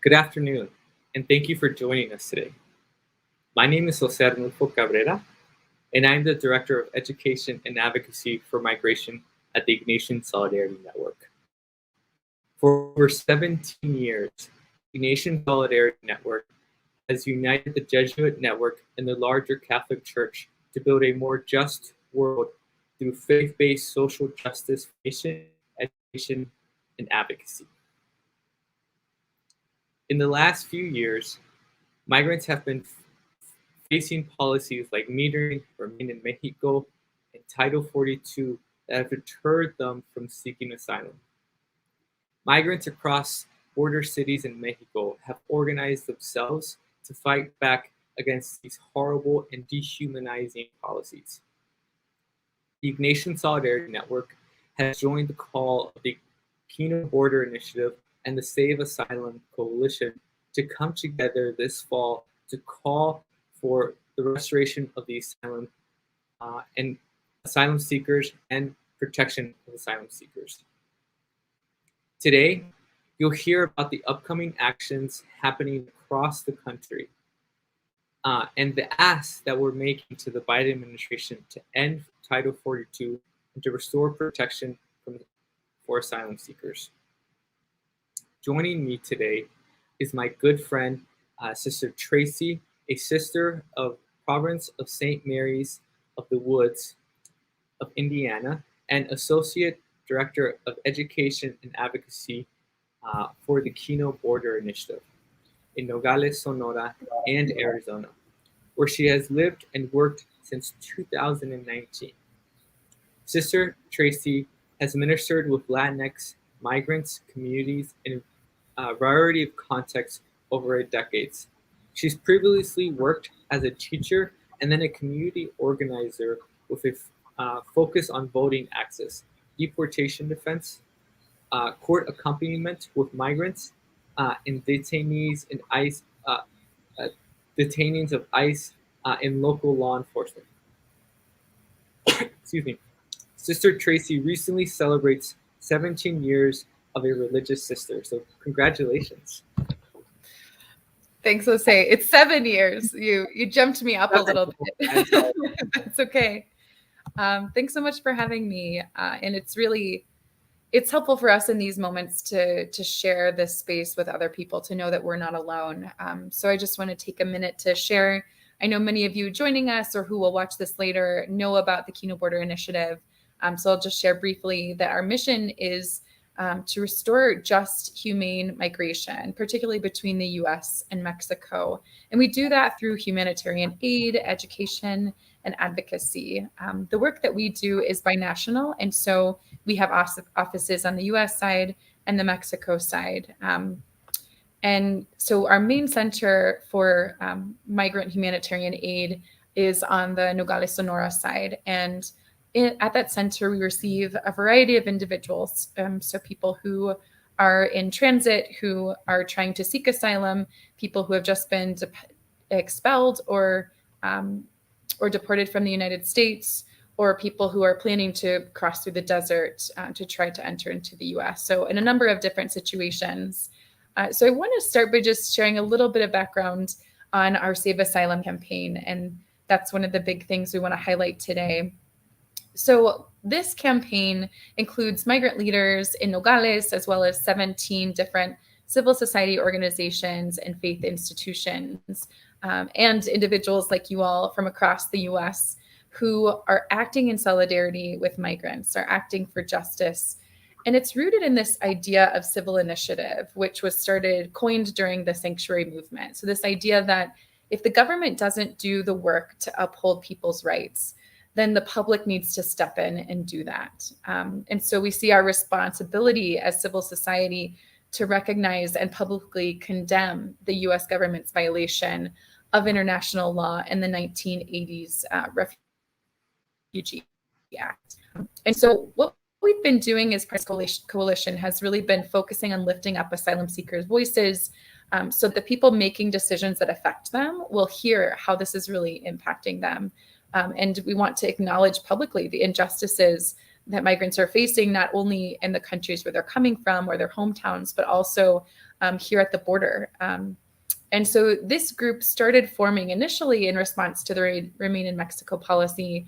Good afternoon, and thank you for joining us today. My name is José Arnulfo Cabrera, and I'm the Director of Education and Advocacy for Migration at the Ignatian Solidarity Network. For over 17 years, the Ignatian Solidarity Network has united the Jesuit network and the larger Catholic Church to build a more just world through faith-based social justice, mission, education, and advocacy. In the last few years, migrants have been facing policies like metering, Remain in Mexico, and Title 42 that have deterred them from seeking asylum. Migrants across border cities in Mexico have organized themselves to fight back against these horrible and dehumanizing policies. The Ignatian Solidarity Network has joined the call of the Kino Border Initiative and the Save Asylum Coalition to come together this fall to call for the restoration of the asylum and asylum seekers and protection of asylum seekers. Today, you'll hear about the upcoming actions happening across the country and the asks that we're making to the Biden administration to end Title 42 and to restore protection for asylum seekers. Joining me today is my good friend, Sister Tracey, a sister of Province of St. Mary's of the Woods of Indiana, and Associate Director of Education and Advocacy for the Kino Border Initiative in Nogales, Sonora, and Arizona, where she has lived and worked since 2019. Sister Tracey has ministered with Latinx migrants, communities, in a variety of contexts over decades. She's previously worked as a teacher and then a community organizer with a focus on voting access, deportation defense, court accompaniment with migrants, and detainees in ICE, detainees of ICE in local law enforcement. Excuse me. Sister Tracey recently celebrates 17 years of a religious sister, so congratulations. Thanks, Jose. It's 7 years. You jumped me up a little bit. That's okay. Thanks so much for having me. And it's helpful for us in these moments to share this space with other people, to know that we're not alone. So I just want to take a minute to share. I know many of you joining us or who will watch this later know about the Kino Border Initiative. So I'll just share briefly that our mission is to restore just, humane migration, particularly between the US and Mexico. And we do that through humanitarian aid, education, and advocacy. The work that we do is binational, and so we have offices on the US side and the Mexico side. And so our main center for migrant humanitarian aid is on the Nogales, Sonora side. And at that center, we receive a variety of individuals, so people who are in transit, who are trying to seek asylum, people who have just been expelled or deported from the United States, or people who are planning to cross through the desert to try to enter into the US. So in a number of different situations. So I want to start by just sharing a little bit of background on our Save Asylum campaign, and that's one of the big things we want to highlight today. So this campaign includes migrant leaders in Nogales, as well as 17 different civil society organizations and faith institutions, and individuals like you all from across the US who are acting in solidarity with migrants, are acting for justice. And it's rooted in this idea of civil initiative, which was coined during the sanctuary movement. So this idea that if the government doesn't do the work to uphold people's rights, then the public needs to step in and do that. And so we see our responsibility as civil society to recognize and publicly condemn the US government's violation of international law in the 1980s Refugee Act. And so what we've been doing as Press Coalition has really been focusing on lifting up asylum seekers' voices so that the people making decisions that affect them will hear how this is really impacting them. And we want to acknowledge publicly the injustices that migrants are facing, not only in the countries where they're coming from or their hometowns, but also here at the border. And so this group started forming initially in response to the Remain in Mexico policy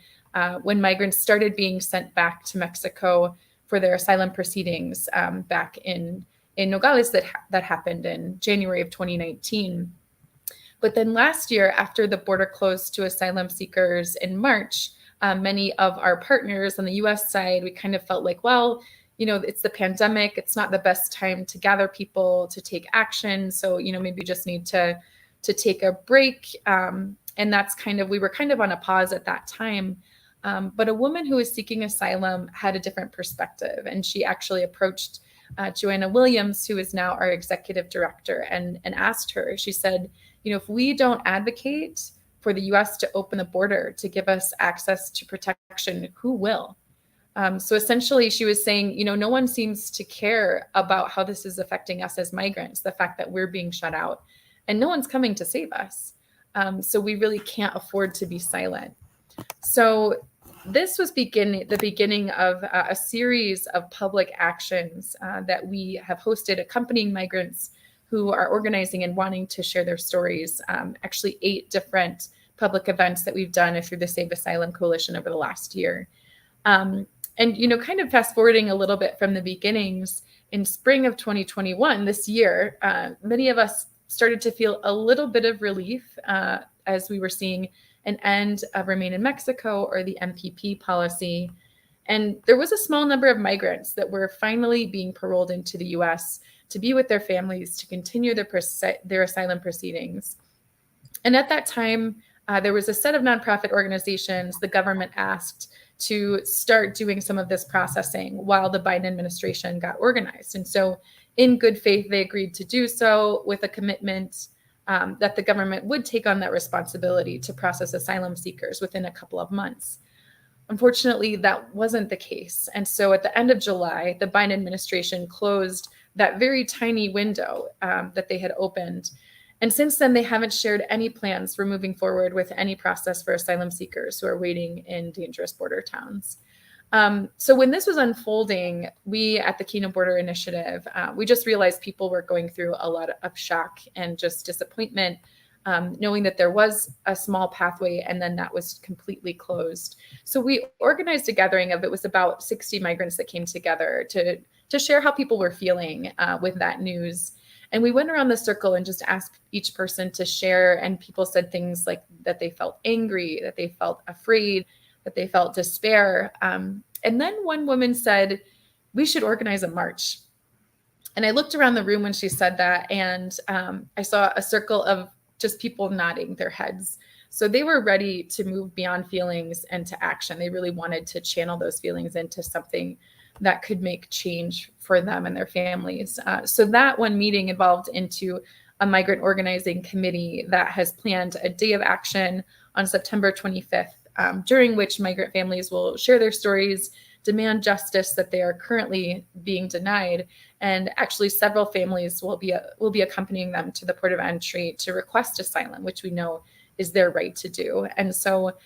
when migrants started being sent back to Mexico for their asylum proceedings back in Nogales that happened in January of 2019. But then last year, after the border closed to asylum seekers in March, many of our partners on the US side, we kind of felt like, well, it's the pandemic. It's not the best time to gather people to take action. So, maybe we just need to take a break. And that's we were kind of on a pause at that time. But a woman who was seeking asylum had a different perspective. And she actually approached Joanna Williams, who is now our executive director, and asked her, she said, if we don't advocate for the US to open the border to give us access to protection, who will? So essentially, she was saying, no one seems to care about how this is affecting us as migrants, the fact that we're being shut out, and no one's coming to save us. So we really can't afford to be silent. So this was the beginning of a series of public actions that we have hosted accompanying migrants who are organizing and wanting to share their stories. Actually, 8 different public events that we've done through the Save Asylum Coalition over the last year. And, kind of fast forwarding a little bit from the beginnings, in spring of 2021, this year, many of us started to feel a little bit of relief as we were seeing an end of Remain in Mexico, or the MPP policy. And there was a small number of migrants that were finally being paroled into the US to be with their families, to continue their asylum proceedings. And at that time, there was a set of nonprofit organizations the government asked to start doing some of this processing while the Biden administration got organized. And so in good faith, they agreed to do so with a commitment that the government would take on that responsibility to process asylum seekers within a couple of months. Unfortunately, that wasn't the case. And so at the end of July, the Biden administration closed that very tiny window that they had opened. And since then, they haven't shared any plans for moving forward with any process for asylum seekers who are waiting in dangerous border towns. So when this was unfolding, we at the Kino Border Initiative, we just realized people were going through a lot of shock and just disappointment, knowing that there was a small pathway and then that was completely closed. So we organized a gathering of, it was about 60 migrants that came together to share how people were feeling with that news. And we went around the circle and just asked each person to share. And people said things like that they felt angry, that they felt afraid, that they felt despair. And then one woman said, we should organize a march. And I looked around the room when she said that, and I saw a circle of just people nodding their heads. So they were ready to move beyond feelings and to action. They really wanted to channel those feelings into something that could make change for them and their families. So that one meeting evolved into a migrant organizing committee that has planned a day of action on September 25th, during which migrant families will share their stories, demand justice that they are currently being denied. And actually several families will be accompanying them to the port of entry to request asylum, which we know is their right to do. And so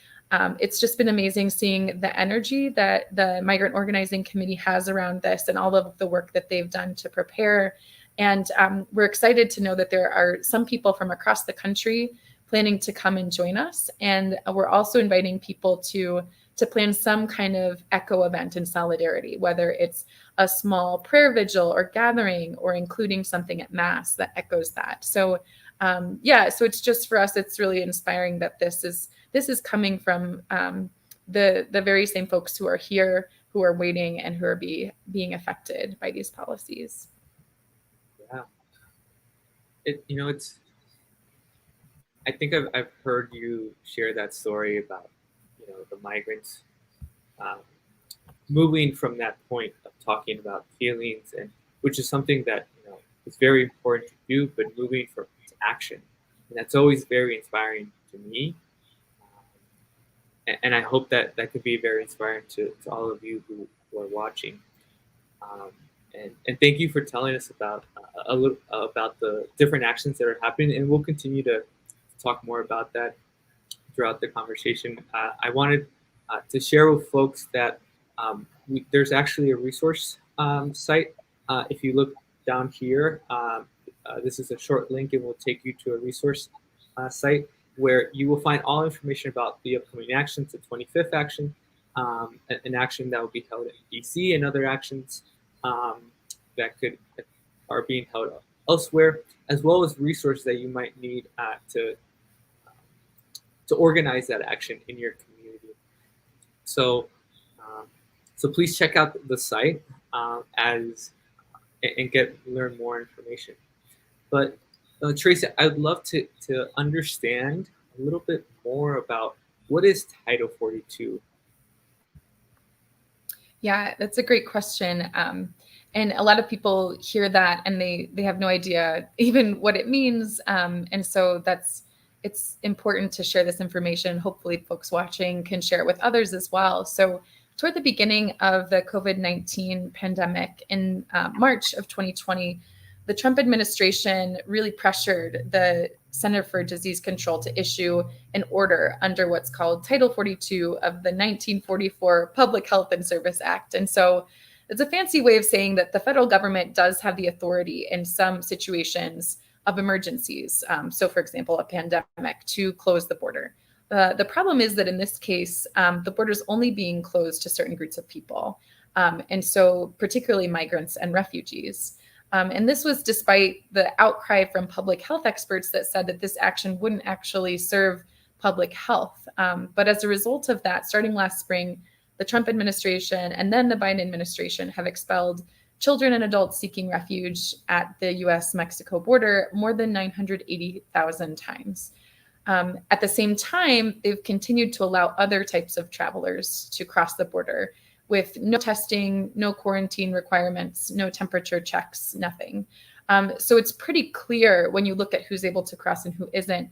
it's just been amazing seeing the energy that the Migrant Organizing Committee has around this and all of the work that they've done to prepare. And we're excited to know that there are some people from across the country planning to come and join us. And we're also inviting people to plan some kind of echo event in solidarity, whether it's a small prayer vigil or gathering or including something at Mass that echoes that. So so it's just, for us, it's really inspiring that this is coming from the very same folks who are here, who are waiting, and who are being affected by these policies. Yeah, it's. I think I've heard you share that story about the migrants moving from that point of talking about feelings, and which is something that is very important to do, but moving to action, and that's always very inspiring to me. And I hope that could be very inspiring to all of you who are watching. And thank you for telling us about a little about the different actions that are happening, and we'll continue to talk more about that throughout the conversation. I wanted to share with folks that there's actually a resource site. If you look down here, this is a short link. It will take you to a resource site where you will find all information about the upcoming actions, the 25th action, an action that will be held in DC, and other actions that are being held elsewhere, as well as resources that you might need to organize that action in your community. So, so please check out the site and learn more information. But Tracey, I'd love to understand a little bit more about what is Title 42. Yeah, that's a great question. And a lot of people hear that and they have no idea even what it means. And so it's important to share this information. Hopefully folks watching can share it with others as well. So toward the beginning of the COVID-19 pandemic in March of 2020, the Trump administration really pressured the Center for Disease Control to issue an order under what's called Title 42 of the 1944 Public Health and Service Act. And so it's a fancy way of saying that the federal government does have the authority in some situations of emergencies. So for example, a pandemic, to close the border. The problem is that in this case, the border is only being closed to certain groups of people. And so particularly migrants and refugees. And this was despite the outcry from public health experts that said that this action wouldn't actually serve public health. But as a result of that, starting last spring, the Trump administration and then the Biden administration have expelled children and adults seeking refuge at the US-Mexico border more than 980,000 times. At the same time, they've continued to allow other types of travelers to cross the border with no testing, no quarantine requirements, no temperature checks, nothing. So it's pretty clear when you look at who's able to cross and who isn't,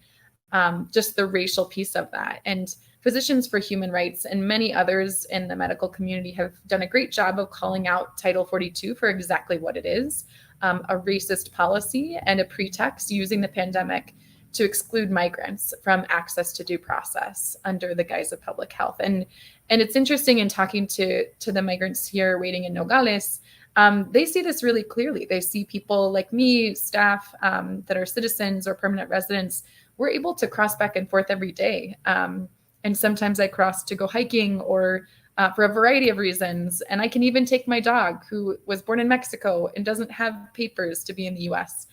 just the racial piece of that. And Physicians for Human Rights and many others in the medical community have done a great job of calling out Title 42 for exactly what it is, a racist policy and a pretext using the pandemic to exclude migrants from access to due process under the guise of public health. And it's interesting in talking to the migrants here waiting in Nogales, they see this really clearly. They see people like me, staff that are citizens or permanent residents. We're able to cross back and forth every day. And sometimes I cross to go hiking or for a variety of reasons. And I can even take my dog who was born in Mexico and doesn't have papers to be in the US.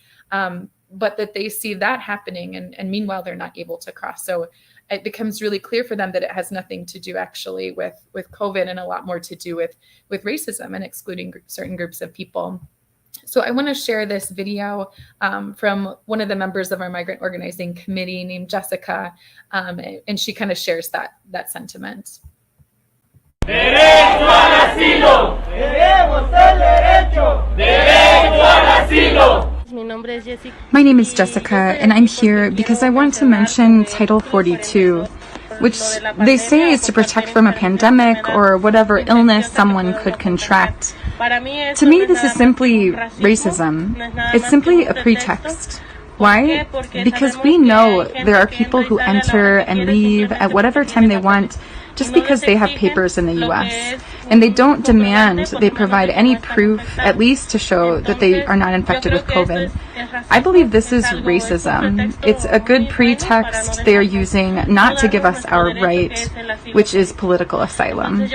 But that they see that happening and meanwhile they're not able to cross. So it becomes really clear for them that it has nothing to do actually with COVID and a lot more to do with racism and excluding certain groups of people. So I want to share this video from one of the members of our migrant organizing committee named Jessica, and she kind of shares that sentiment. Derecho al asilo. Queremos el derecho. Derecho al asilo. My name is Jessica, and I'm here because I want to mention Title 42, which they say is to protect from a pandemic or whatever illness someone could contract. To me, this is simply racism. It's simply a pretext. Why? Because we know there are people who enter and leave at whatever time they want just because they have papers in the US. And they don't demand they provide any proof, at least to show that they are not infected with COVID. I believe this is racism. It's a good pretext they are using not to give us our right, which is political asylum.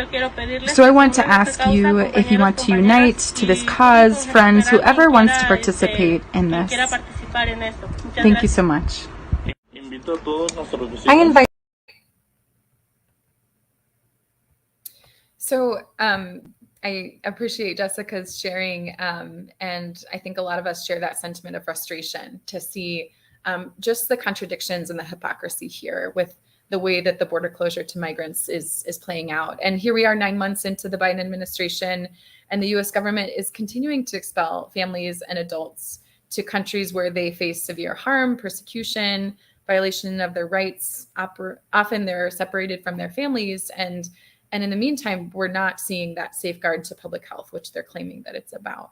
So I want to ask you if you want to unite to this cause, friends, whoever wants to participate in this. Thank you so much. I invite. So I appreciate Jessica's sharing, and I think a lot of us share that sentiment of frustration to see just the contradictions and the hypocrisy here with the way that the border closure to migrants is playing out. And here we are 9 months into the Biden administration, and the US government is continuing to expel families and adults to countries where they face severe harm, persecution, violation of their rights. Often they're separated from their families, and in the meantime, we're not seeing that safeguard to public health, which they're claiming that it's about.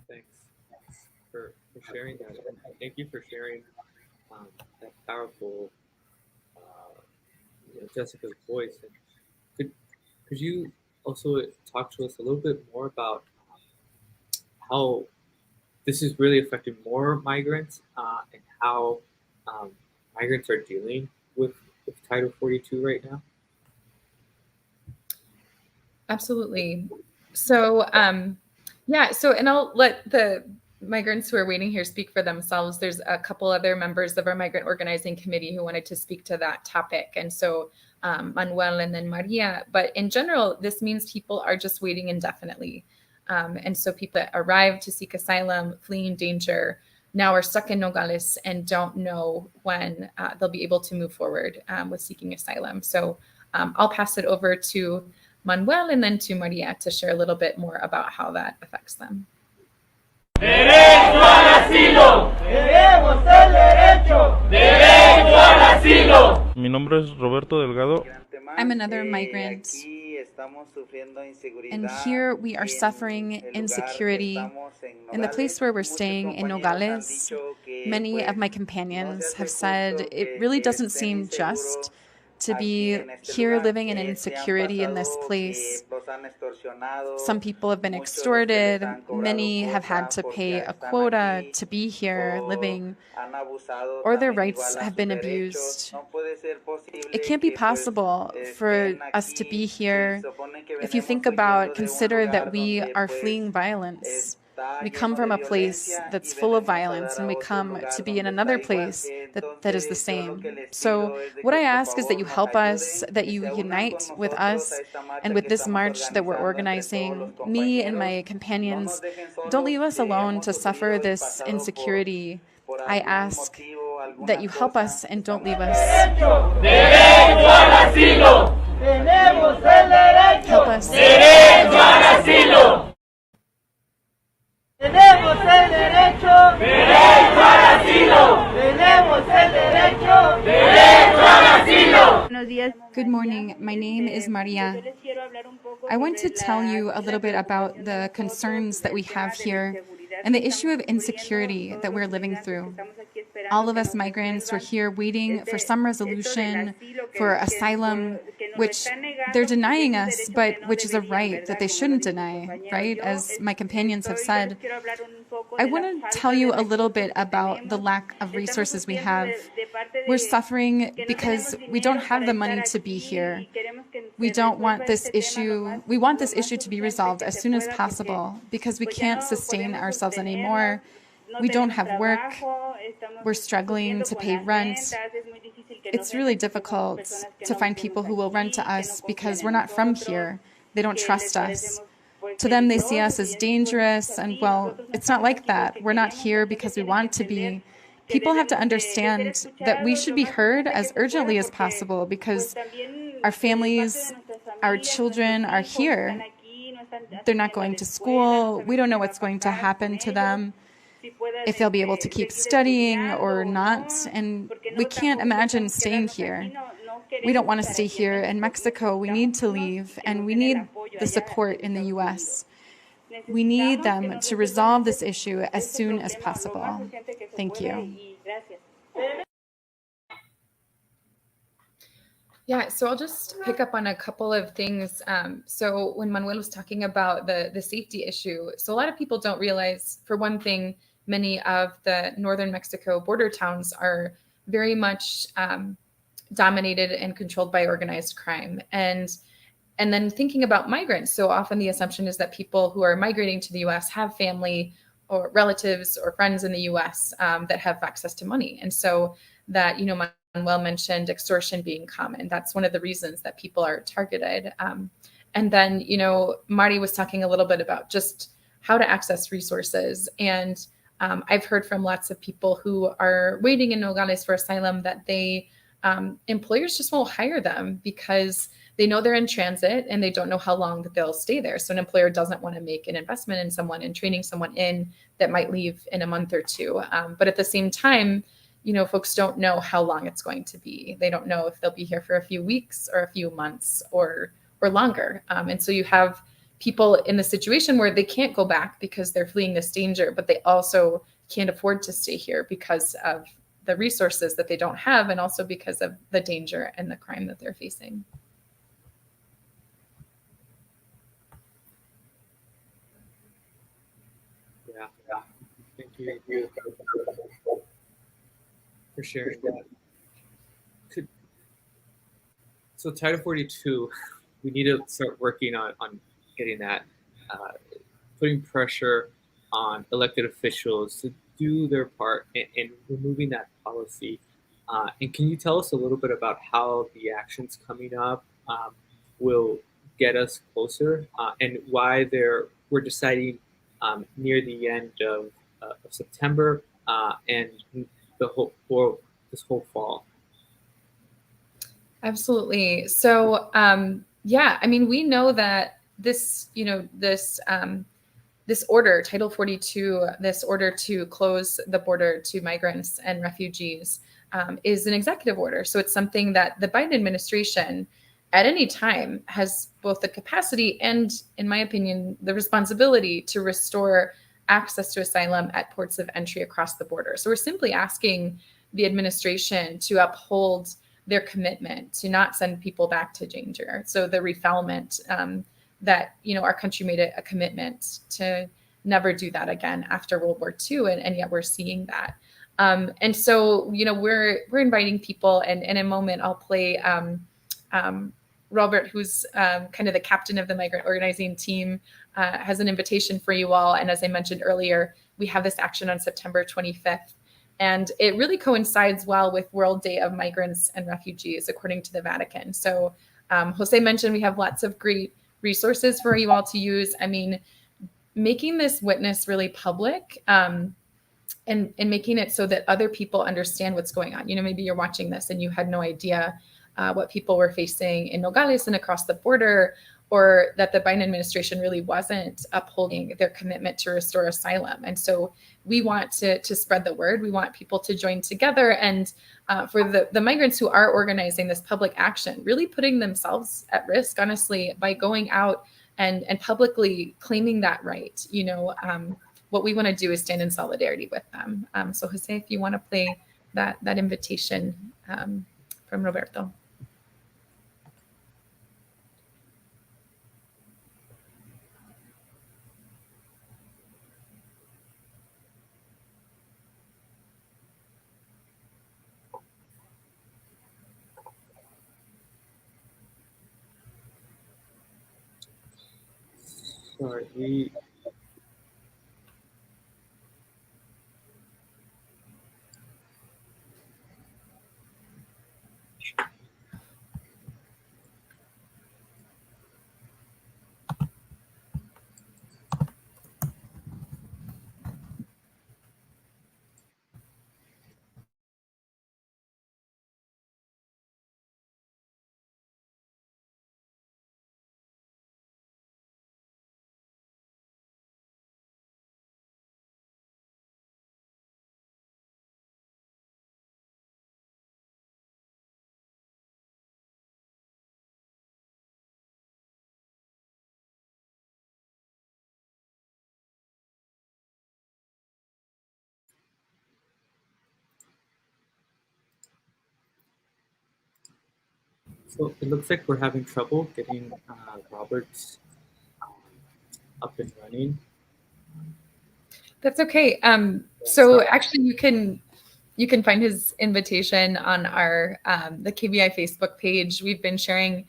Thanks for sharing that. Thank you for sharing that powerful Jessica's voice. And could you also talk to us a little bit more about how this is really affecting more migrants and how migrants are dealing with Title 42 right now? Absolutely. So, and I'll let the migrants who are waiting here speak for themselves. There's a couple other members of our migrant organizing committee who wanted to speak to that topic. And so Manuel and then Maria, but in general, this means people are just waiting indefinitely. And so people that arrive to seek asylum, fleeing danger, now are stuck in Nogales and don't know when they'll be able to move forward with seeking asylum. So I'll pass it over to Manuel and then to Maria to share a little bit more about how that affects them. Derecho al asilo. Queremos el derecho. Derecho al asilo. Mi nombre es Roberto Delgado. I'm another migrant, and here we are suffering insecurity. In the place where we're staying in Nogales, many of my companions have said it really doesn't seem just to be here living in insecurity in this place. Some people have been extorted. Many have had to pay a quota to be here living, or their rights have been abused. It can't be possible for us to be here. If you think about, consider that we are fleeing violence. We come from a place that's full of violence, and we come to be in another place that is the same. So what I ask is that you help us, that you unite with us, and with this march that we're organizing, me and my companions, don't leave us alone to suffer this insecurity. I ask that you help us and don't leave us. Derecho al asilo. Tenemos el derecho. Help us. Derecho al asilo. Tenemos el derecho. Derecho al asilo. Tenemos el derecho. Derecho al asilo. Good morning. My name is Maria. I want to tell you a little bit about the concerns that we have here and the issue of insecurity that we're living through. All of us migrants are here waiting for some resolution for asylum, which they're denying us, but which is a right that they shouldn't deny, right? As my companions have said. I want to tell you a little bit about the lack of resources we have. We're suffering because we don't have the money to be here. We don't want this issue, we want this issue to be resolved as soon as possible because we can't sustain ourselves anymore. We don't have work. We're struggling to pay rent. It's really difficult to find people who will rent to us because we're not from here. They don't trust us. To them, they see us as dangerous, and well, it's not like that. We're not here because we want to be. People have to understand that we should be heard as urgently as possible because our families, our children are here. They're not going to school. We don't know what's going to happen to them, if they'll be able to keep studying or not, and we can't imagine staying here. We don't want to stay here in Mexico. We need to leave, and we need the support in the U.S. We need them to resolve this issue as soon as possible. Thank you. Yeah, so I'll just pick up on a couple of things. So when Manuel was talking about the safety issue, so a lot of people don't realize, for one thing, many of the northern Mexico border towns are very much dominated and controlled by organized crime. And then thinking about migrants, so often the assumption is that people who are migrating to the U.S. have family or relatives or friends in the U.S. That have access to money. And so that, Manuel mentioned extortion being common. That's one of the reasons that people are targeted. And then, Marty was talking a little bit about just how to access resources. And I've heard from lots of people who are waiting in Nogales for asylum that employers just won't hire them because they know they're in transit and they don't know how long that they'll stay there. So an employer doesn't want to make an investment in someone and training someone in that might leave in a month or two. But at the same time, folks don't know how long it's going to be. They don't know if they'll be here for a few weeks or a few months or longer. And so you have people in the situation where they can't go back because they're fleeing this danger, but they also can't afford to stay here because of the resources that they don't have and also because of the danger and the crime that they're facing. Yeah. Thank you for sharing that. So Title 42, we need to start working on getting that, putting pressure on elected officials to do their part in removing that policy. And can you tell us a little bit about how the actions coming up will get us closer, and why we're deciding near the end of September and this whole fall? Absolutely. So, yeah, I mean, we know that this, this order, Title 42, this order to close the border to migrants and refugees, is an executive order. So it's something that the Biden administration at any time has both the capacity and, in my opinion, the responsibility to restore access to asylum at ports of entry across the border. So we're simply asking the administration to uphold their commitment to not send people back to danger. So the refoulement, that our country made a commitment to never do that again after World War II, and yet we're seeing that. And so we're inviting people, and in a moment I'll play Robert, who's kind of the captain of the migrant organizing team, has an invitation for you all. And as I mentioned earlier, we have this action on September 25th. And it really coincides well with World Day of Migrants and Refugees, according to the Vatican. So Jose mentioned we have lots of great resources for you all to use. I mean, making this witness really public, and making it so that other people understand what's going on. Maybe you're watching this and you had no idea what people were facing in Nogales and across the border, or that the Biden administration really wasn't upholding their commitment to restore asylum. And so we want to spread the word. We want people to join together, and for the migrants who are organizing this public action, really putting themselves at risk, honestly, by going out and publicly claiming that right. What we want to do is stand in solidarity with them. So Jose, if you want to play that invitation from Roberto. Sorry, so it looks like we're having trouble getting Robert's up and running. That's okay. So actually, you can find his invitation on our the KBI Facebook page. We've been sharing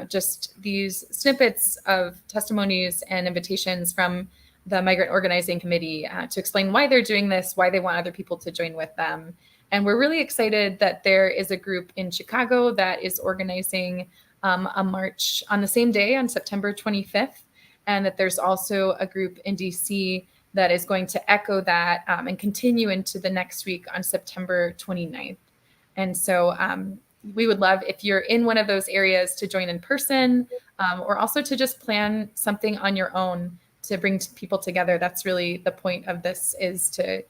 just these snippets of testimonies and invitations from the Migrant Organizing Committee to explain why they're doing this, why they want other people to join with them. And we're really excited that there is a group in Chicago that is organizing a march on the same day, on September 25th, and that there's also a group in DC that is going to echo that and continue into the next week on September 29th. And so we would love if you're in one of those areas to join in person, or also to just plan something on your own to bring people together. That's really the point of this, is to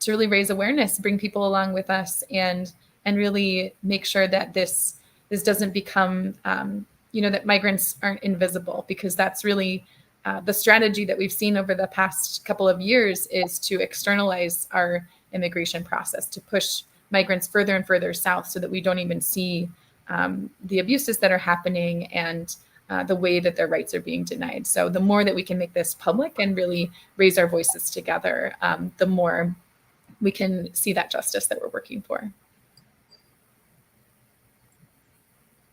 really raise awareness, bring people along with us, and really make sure that this doesn't become, that migrants aren't invisible, because that's really the strategy that we've seen over the past couple of years, is to externalize our immigration process, to push migrants further and further south so that we don't even see the abuses that are happening, and the way that their rights are being denied. So the more that we can make this public and really raise our voices together, the more we can see that justice that we're working for.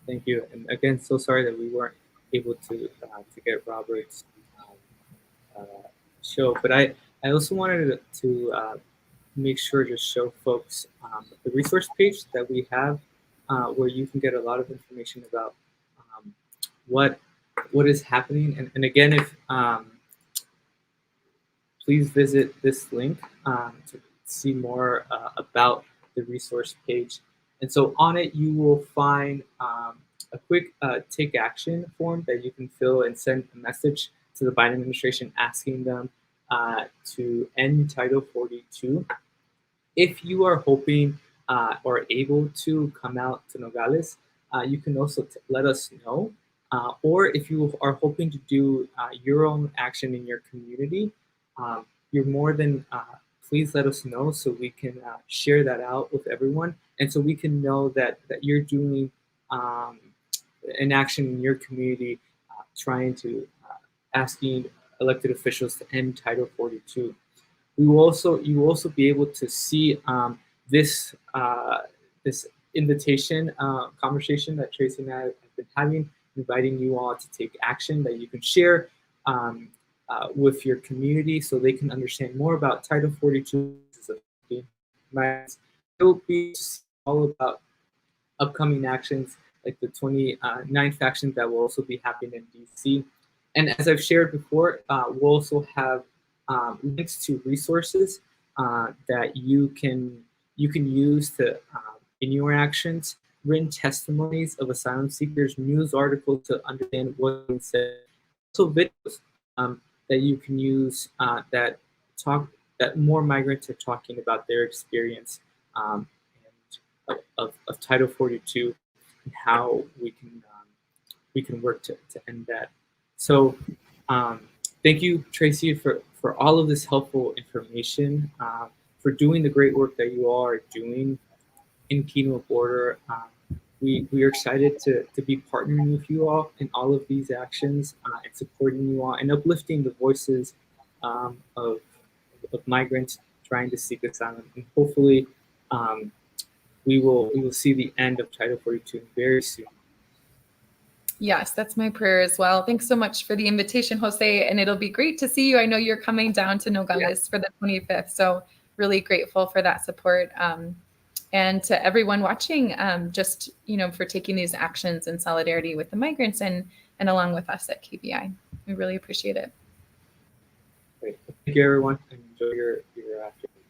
Thank you. And again, so sorry that we weren't able to get Robert's show, but I also wanted to make sure to show folks the resource page that we have, where you can get a lot of information about what is happening. And again, if please visit this link to see more about the resource page. And so on it, you will find a quick take action form that you can fill and send a message to the Biden administration asking them to end Title 42. If you are hoping or able to come out to Nogales, you can also let us know. Or if you are hoping to do your own action in your community, you're more than please let us know so we can share that out with everyone, and so we can know that you're doing an action in your community, trying to asking elected officials to end Title 42. You will also be able to see this invitation conversation that Tracey and I have been having, inviting you all to take action that you can share with your community so they can understand more about Title 42. It will be all about upcoming actions like the 29th action that will also be happening in DC. And as I've shared before, we'll also have links to resources that you can use to in your actions, written testimonies of asylum seekers, news articles to understand what's being said, also videos that you can use that more migrants are talking about their experience of Title 42 and how we can work to end that. So thank you, Tracey, for all of this helpful information, for doing the great work that you all are doing in Kino border. We are excited to be partnering with you all in all of these actions and supporting you all and uplifting the voices of migrants trying to seek asylum. And hopefully we will see the end of Title 42 very soon. Yes, that's my prayer as well. Thanks so much for the invitation, Jose, and it'll be great to see you. I know you're coming down to Nogales for the 25th, so really grateful for that support. And to everyone watching, just for taking these actions in solidarity with the migrants and along with us at KBI. We really appreciate it. Great. Thank you, everyone, and enjoy your afternoon.